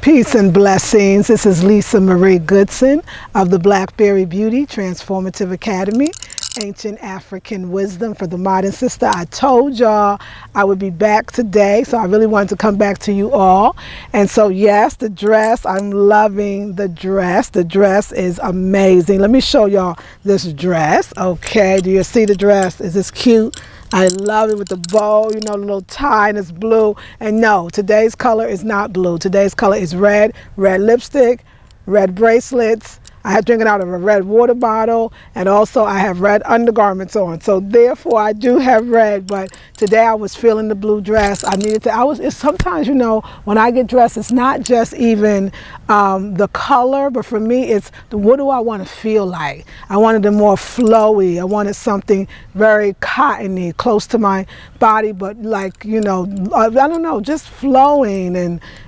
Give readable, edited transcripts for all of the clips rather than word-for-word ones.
Peace and blessings. This is Lisa Marie Goodson of the Blackberry Beauty Transformative Academy, Ancient African Wisdom for the Modern Sister. I told y'all I would be back today, so I really wanted to come back to you all. And so yes, the dress, I'm loving the dress. The dress is amazing. Let me show y'all this dress. Okay, do you see the dress? Is this cute? I love it with the bow, you know, the little tie, and it's blue. And no, today's color is not blue. Today's color is red, red lipstick, red bracelets. I have drinking out of a red water bottle, and also I have red undergarments on. So therefore I do have red, but today I was feeling the blue dress. I needed to, it's sometimes, you know, when I get dressed, it's not just even the color, but for me, it's what do I want to feel like? I wanted it more flowy. I wanted something very cottony, close to my body, but like, you know, I don't know, just flowing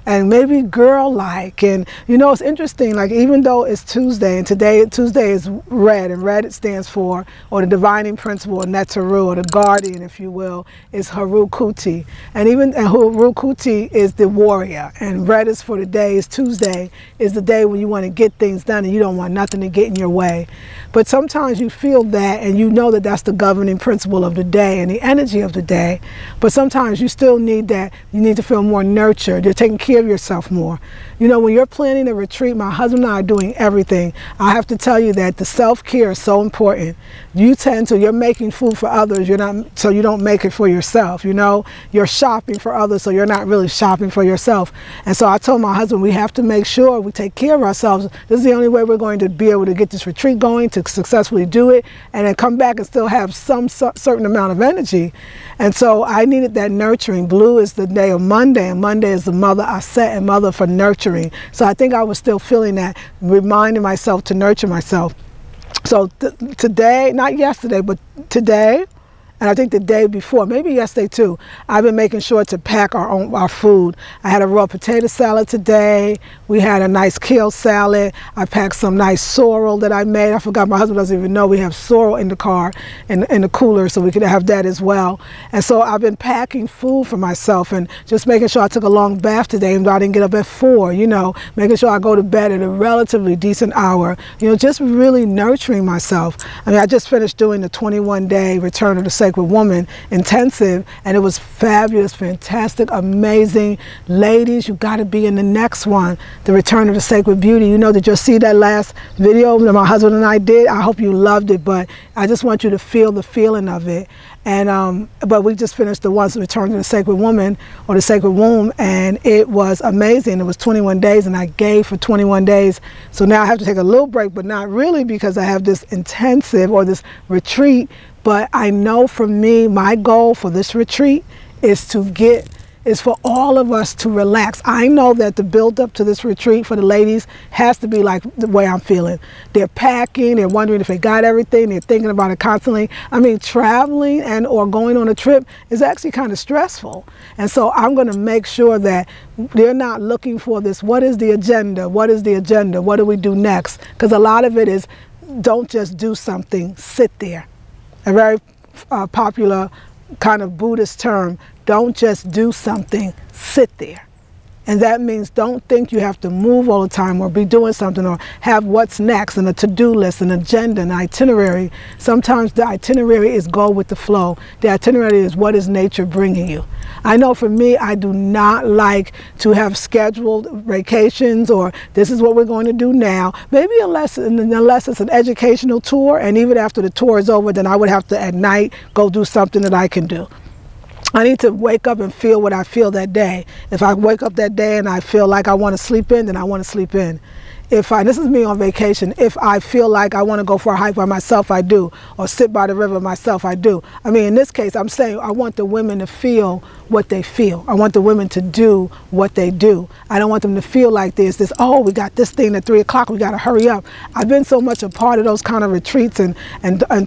and maybe girl-like. And you know, it's interesting, like even though it's Tuesday, and today Tuesday is red, and red it stands for, or the divining principle, or Neteru, or the guardian, if you will, is Haru Kuti. And Haru Kuti is the warrior, and red is for the day, is Tuesday, is the day when you want to get things done and you don't want nothing to get in your way. But sometimes you feel that, and you know that that's the governing principle of the day and the energy of the day. But sometimes you still need that, you need to feel more nurtured. You're taking care of yourself more. You know, when you're planning a retreat, my husband and I are doing everything. I have to tell you that the self-care is so important. You're making food for others, so you don't make it for yourself. You know, you're shopping for others, so you're not really shopping for yourself. And so I told my husband, we have to make sure we take care of ourselves. This is the only way we're going to be able to get this retreat going, to successfully do it, and then come back and still have some certain amount of energy. And so I needed that nurturing. Blue is the day of Monday, and Monday is the mother Aset, and mother for nurturing. So I think I was still feeling that, reminding myself to nurture myself. So today, not yesterday, but today, and I think the day before, maybe yesterday too, I've been making sure to pack our food. I had a raw potato salad today. We had a nice kale salad. I packed some nice sorrel that I made. I forgot, my husband doesn't even know we have sorrel in the car, in the cooler, so we could have that as well. And so I've been packing food for myself and just making sure I took a long bath today, even though I didn't get up at 4, you know, making sure I go to bed at a relatively decent hour, you know, just really nurturing myself. I mean, I just finished doing the 21-day Return of the Sacred Woman intensive, and it was fabulous, fantastic, amazing. Ladies, you got to be in the next one, the Return of the Sacred Beauty. You know, did you see that last video that my husband and I did? I hope you loved it, but I just want you to feel the feeling of it. And but we just finished the ones, Return to the Sacred Woman, or the Sacred Womb, and it was amazing. It was 21 days, and I gave for 21 days. So now I have to take a little break, but not really, because I have this intensive or this retreat. But I know for me, my goal for this retreat is for all of us to relax. I know that the build up to this retreat for the ladies has to be like the way I'm feeling. They're packing, they're wondering if they got everything, they're thinking about it constantly. I mean, traveling or going on a trip is actually kind of stressful. And so I'm going to make sure that they're not looking for this, what is the agenda? What is the agenda? What do we do next? Because a lot of it is, don't just do something, sit there. A very popular kind of Buddhist term, don't just do something, sit there. And that means don't think you have to move all the time or be doing something or have what's next and a to-do list, an agenda, an itinerary. Sometimes the itinerary is go with the flow. The itinerary is what is nature bringing you. I know for me, I do not like to have scheduled vacations or this is what we're going to do now. Maybe unless it's an educational tour, and even after the tour is over, then I would have to at night go do something that I can do. I need to wake up and feel what I feel that day. If I wake up that day and I feel like I want to sleep in, then I want to sleep in. This is me on vacation, if I feel like I want to go for a hike by myself, I do. Or sit by the river myself, I do. I mean, in this case, I'm saying I want the women to feel what they feel. I want the women to do what they do. I don't want them to feel like there's this, oh, we got this thing at 3 o'clock, we got to hurry up. I've been so much a part of those kind of retreats and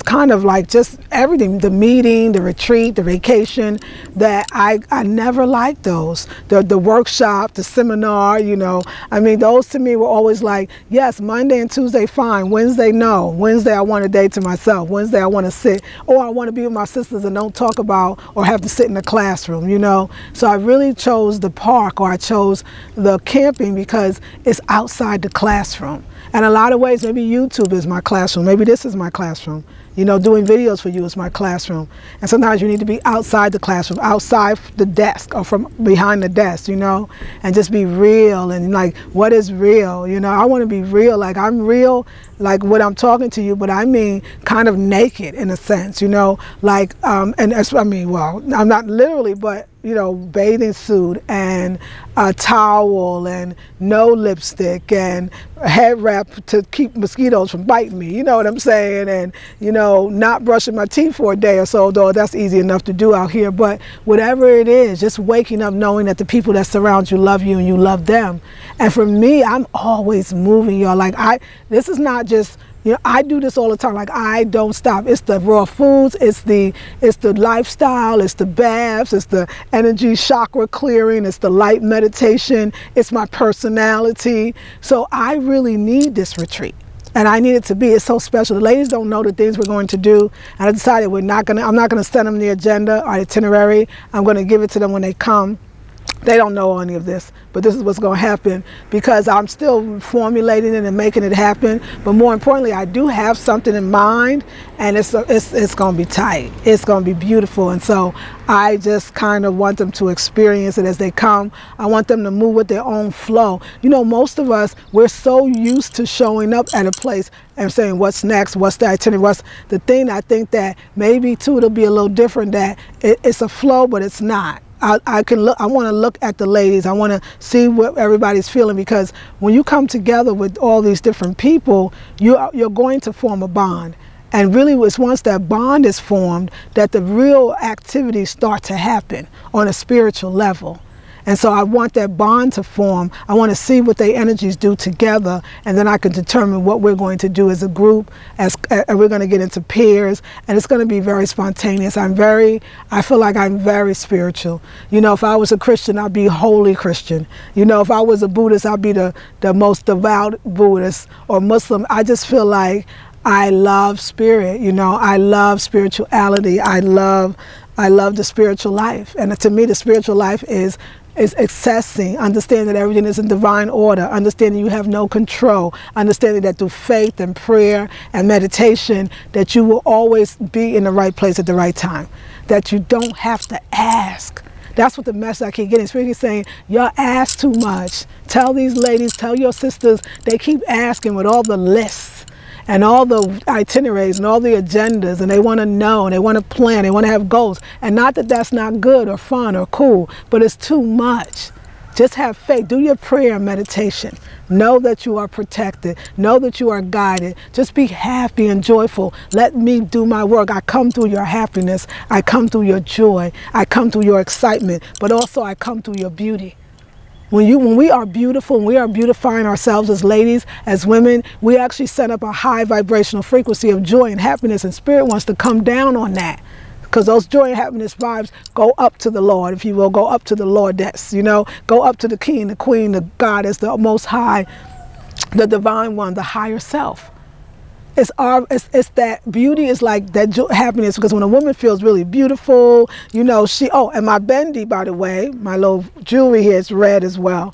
kind of like just everything, the meeting, the retreat, the vacation, that I never liked those. The workshop, the seminar, you know, I mean, those to me were always like, like, yes, Monday and Tuesday, fine. Wednesday, no. Wednesday, I want a day to myself. Wednesday, I want to sit, or I want to be with my sisters and don't talk about or have to sit in the classroom, you know. So I really chose the park, or I chose the camping because it's outside the classroom. And a lot of ways, maybe YouTube is my classroom. Maybe this is my classroom. You know, doing videos for you is my classroom. And sometimes you need to be outside the classroom, outside the desk or from behind the desk, you know, and just be real. And like, what is real? You know, I want to be real. Like, I'm real, like what I'm talking to you, but I mean kind of naked in a sense, you know, like, and I mean, well, I'm not literally, but you know, bathing suit and a towel and no lipstick and a head wrap to keep mosquitoes from biting me, you know what I'm saying? And, you know, not brushing my teeth for a day or so, though that's easy enough to do out here. But whatever it is, just waking up knowing that the people that surround you love you and you love them. And for me, I'm always moving, y'all. Like, this is not just, you know, I do this all the time. Like, I don't stop. It's the raw foods, it's the lifestyle, it's the baths, it's the energy chakra clearing, it's the light meditation, it's my personality. So I really need this retreat. And I need it to be. It's so special. The ladies don't know the things we're going to do. And I decided I'm not gonna send them the agenda or itinerary. I'm gonna give it to them when they come. They don't know any of this, but this is what's going to happen because I'm still formulating it and making it happen. But more importantly, I do have something in mind, and it's going to be tight. It's going to be beautiful. And so I just kind of want them to experience it as they come. I want them to move with their own flow. You know, most of us, we're so used to showing up at a place and saying, what's next? What's the itinerary? What's the thing? I think that maybe too, it'll be a little different, that it's a flow, but it's not. I want to look at the ladies. I want to see what everybody's feeling, because when you come together with all these different people, you're going to form a bond. And really, it's once that bond is formed that the real activities start to happen on a spiritual level. And so I want that bond to form. I want to see what their energies do together, and then I can determine what we're going to do as a group, and we're going to get into pairs, and it's going to be very spontaneous. I feel like I'm very spiritual. You know, if I was a Christian, I'd be holy Christian. You know, if I was a Buddhist, I'd be the most devout Buddhist or Muslim. I just feel like I love spirit, you know, I love spirituality. I love the spiritual life. And to me, the spiritual life is accessing, understanding that everything is in divine order, understanding you have no control, understanding that through faith and prayer and meditation that you will always be in the right place at the right time, that you don't have to ask. That's what the message I keep getting. Speaking saying, y'all ask too much. Tell these ladies, tell your sisters, they keep asking with all the lists and all the itineraries and all the agendas, and they want to know, and they want to plan, they want to have goals. And not that that's not good or fun or cool, but it's too much. Just have faith. Do your prayer and meditation. Know that you are protected. Know that you are guided. Just be happy and joyful. Let me do my work. I come through your happiness. I come through your joy. I come through your excitement, but also I come through your beauty. When we are beautiful, and we are beautifying ourselves as ladies, as women, we actually set up a high vibrational frequency of joy and happiness, and spirit wants to come down on that. Because those joy and happiness vibes go up to the Lord, if you will, go up to the Lordess, you know, go up to the King, the Queen, the Goddess, the Most High, the Divine One, the higher self. It's that beauty is like that happiness, because when a woman feels really beautiful, you know, and my bendy, by the way, my little jewelry here is red as well.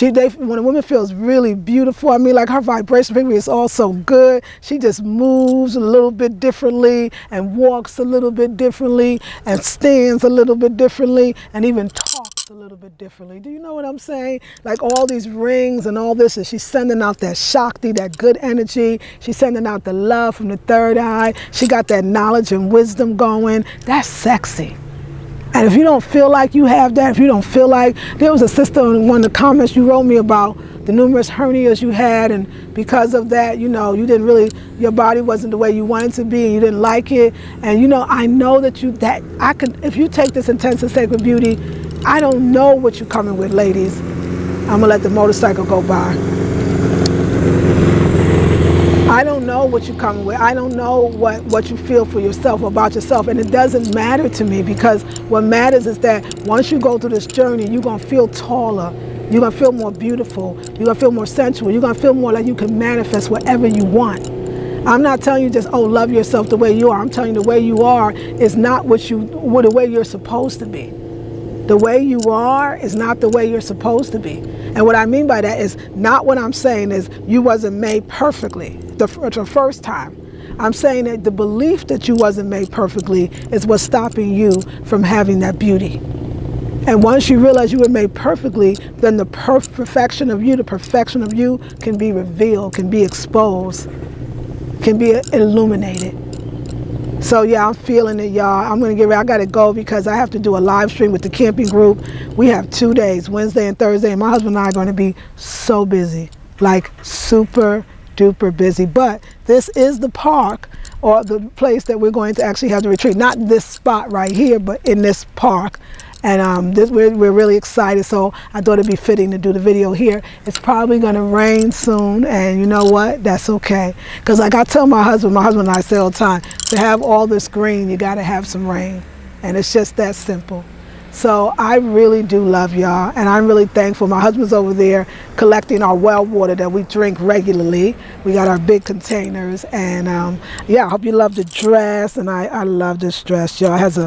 When a woman feels really beautiful, I mean, like her vibration frequency is all so good. She just moves a little bit differently and walks a little bit differently and stands a little bit differently and even talks a little bit differently. Do you know what I'm saying? Like all these rings and all this, and she's sending out that Shakti, that good energy. She's sending out the love from the third eye. She got that knowledge and wisdom going. That's sexy. And if you don't feel like you have that, if you don't feel like, there was a sister in one of the comments you wrote me about the numerous hernias you had, and because of that, you know, you didn't really, your body wasn't the way you wanted to be, and you didn't like it. And you know, I know that if you take this intensive sacred beauty, I don't know what you're coming with, ladies. I'm gonna let the motorcycle go by. I don't know what you're coming with. I don't know what you feel for yourself, about yourself. And it doesn't matter to me, because what matters is that once you go through this journey, you're going to feel taller You're going to feel more beautiful. You're going to feel more sensual. You're going to feel more like you can manifest whatever you want. I'm not telling you just, oh, love yourself the way you are. I'm telling you the way you are is not the way you're supposed to be. The way you are is not the way you're supposed to be. And what I mean by that is not what I'm saying is you wasn't made perfectly the first time. I'm saying that the belief that you wasn't made perfectly is what's stopping you from having that beauty. And once you realize you were made perfectly, then the perfection of you can be revealed, can be exposed, can be illuminated. So yeah, I'm feeling it, y'all. I'm gonna get ready. I gotta go because I have to do a live stream with the camping group. We have 2 days, Wednesday and Thursday, and my husband and I are gonna be so busy, like super duper busy. But this is the park or the place that we're going to actually have the retreat. Not this spot right here, but in this park. And we're really excited, so I thought it'd be fitting to do the video here. It's probably gonna rain soon, and you know what? That's okay. Because like I tell my husband and I say all the time, to have all this green, you gotta have some rain. And it's just that simple. So I really do love y'all, and I'm really thankful. My husband's over there collecting our well water that we drink regularly. We got our big containers, and yeah, I hope you love the dress, and I love this dress, y'all. It has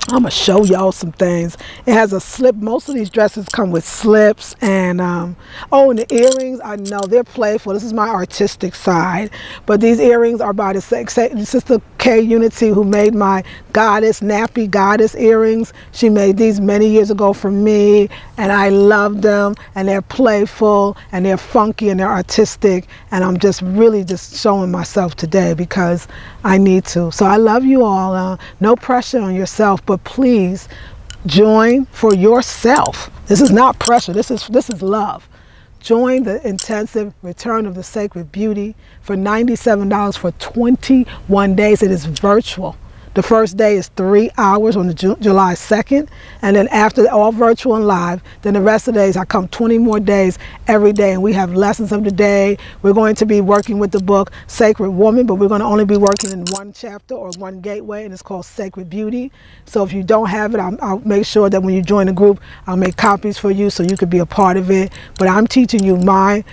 I'm gonna show y'all some things. It has a slip. Most of these dresses come with slips, and oh, and the earrings, I know they're playful. This is my artistic side, but these earrings are by the Sister K Unity, who made my nappy goddess earrings. She made these many years ago for me, and I love them, and they're playful, and they're funky, and they're artistic, and I'm just really just showing myself today because I need to. So I love you all. No pressure on yourself, but please join for yourself. This is not pressure. This is love. Join the intensive Return of the Sacred Beauty for $97 for 21 days. It is virtual. The first day is 3 hours on the July 2nd, and then after all virtual and live, then the rest of the days, I come 20 more days every day, and we have lessons of the day. We're going to be working with the book Sacred Woman, but we're going to only be working in one chapter or one gateway, and it's called Sacred Beauty. So if you don't have it, I'll make sure that when you join the group, I'll make copies for you so you could be a part of it. But I'm teaching you my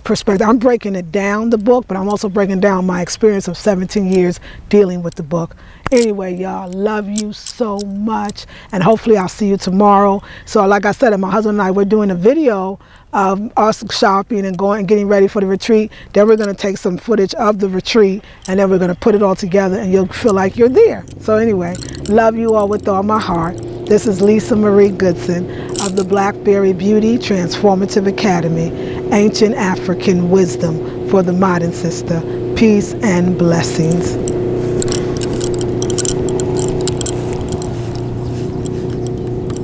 perspective. I'm breaking it down, the book, but I'm also breaking down my experience of 17 years dealing with the book. Anyway, y'all, love you so much, and hopefully I'll see you tomorrow. So like I said, my husband and I, we're doing a video of us shopping and getting ready for the retreat. Then we're going to take some footage of the retreat, and then we're going to put it all together, and you'll feel like you're there. So anyway, love you all with all my heart. This is Lisa Marie Goodson of the Blackberry Beauty Transformative Academy, Ancient African Wisdom for the Modern Sister. Peace and blessings.